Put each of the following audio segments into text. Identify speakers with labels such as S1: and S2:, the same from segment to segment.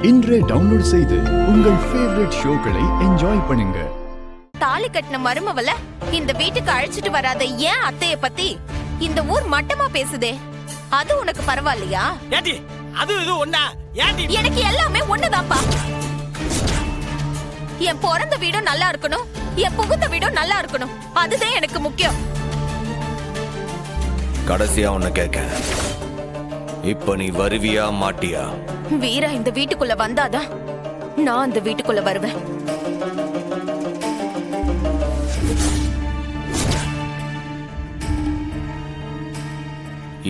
S1: இன்றே டவுன்லோட் செய்து உங்கள் ஃபேவரட் ஷோக்களை என்ஜாய் பண்ணுங்க.
S2: தாலி கட்டின மருமவள இந்த வீட்டுக்கு அழைச்சிட்டு வராத ஏன் அத்தைய பத்தி இந்த ஊர் மட்டமா பேசுதே, அது உனக்கு பரவாயில்லையா?
S3: ஏடி அது இது ஒண்ணா? ஏடி
S2: எனக்கு எல்லாமே ஒண்ணுதான்ப்பா. என் பிறந்த வீடும் நல்லா இருக்கணும், என் புகுந்த வீடும் நல்லா இருக்கணும், அதுதான் எனக்கு முக்கியம்.
S4: கடைசியா உன்னை கேட்க, இப்ப நீ வருவியா மாட்டியா?
S2: வீரா இந்த வீட்டுக்குள்ள வந்தாதான் நான் அந்த வீட்டுக்குள்ள வருவேன்.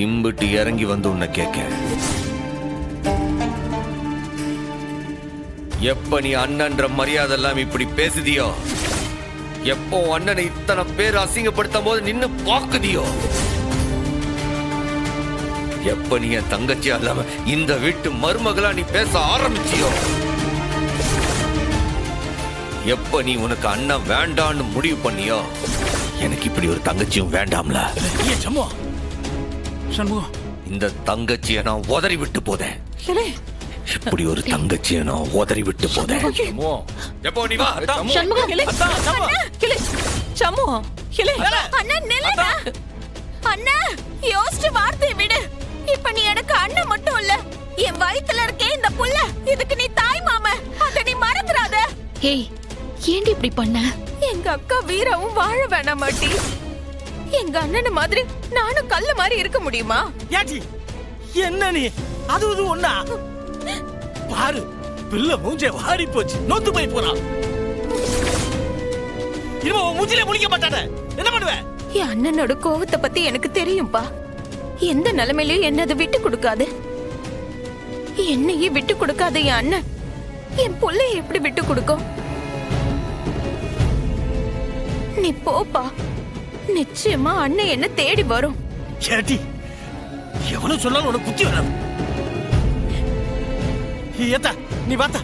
S4: இம்பிட்டு இறங்கி வந்து உன்னை கேட்க, எப்ப நீ அண்ணன்ற மரியாதை எல்லாம் இப்படி பேசுதியோ, எப்போ அண்ணனை இத்தனை பேர் அசிங்கப்படுத்தும் போது நின்னு பாக்குதியோ, எப்ப நீ என் தங்கச்சியா இல்லாம இந்த வீட்டு மருமகளா நீ பேச ஆரம்பிச்சியோ, எப்ப நீ உனக்கு அண்ணன் வேண்டான்னு முடிவு பண்ணியோ, எனக்கு இப்படி ஒரு தங்கச்சியும் வேண்டாம்ல. இந்த தங்கச்சியை நான் உதறி விட்டு போதேன். இப்படி ஒரு தங்கச்சியை நான் உதறி விட்டு போதேன். எப்போ நீ வா
S2: அண்ணா, யோசிச்சு வார்த்தையை விடு. இப்ப நீ எனக்கு அண்ணன் மட்டும் இல்ல, என் வயித்துல இருக்கே இந்த புள்ள, இதுக்கு நீ தாய் மாம, அத நீ மறந்துடாத.
S5: ஏய், ஏண்டி இப்படி பண்ண?
S2: எங்க அக்கா வீராவும் வாழ வேணாம் மாட்டி. எங்க அண்ணன் மாதிரி நானும் கல்லு மாதிரி இருக்க முடியுமா?
S3: ஏடி என்ன நீ அது இது ஒண்ணா? பாரு பிள்ளை மூஞ்சே வாடி போச்சு, நொந்து போய் போறான். இனிமே உன் மூஞ்சிலே முழிக்க மாட்டானே, என்ன பண்ணுவ?
S2: என் அண்ணனோட கோவத்தை பத்தி எனக்கு தெரியும்பா. எந்த நிலைமையிலயும் என்னது விட்டு கொடுக்காது, என்னையே விட்டு கொடுக்காத என் அண்ணன் என் புள்ளைய எப்படி விட்டு கொடுக்கும்? நீ போப்பா, நிச்சயமா அண்ணன் என்ன தேடி வரும்.
S3: ஏடி எவ்வளவு சொன்னாலும் உனக்கு புத்தி வராது. ஏத்தா நீ வாத்தா.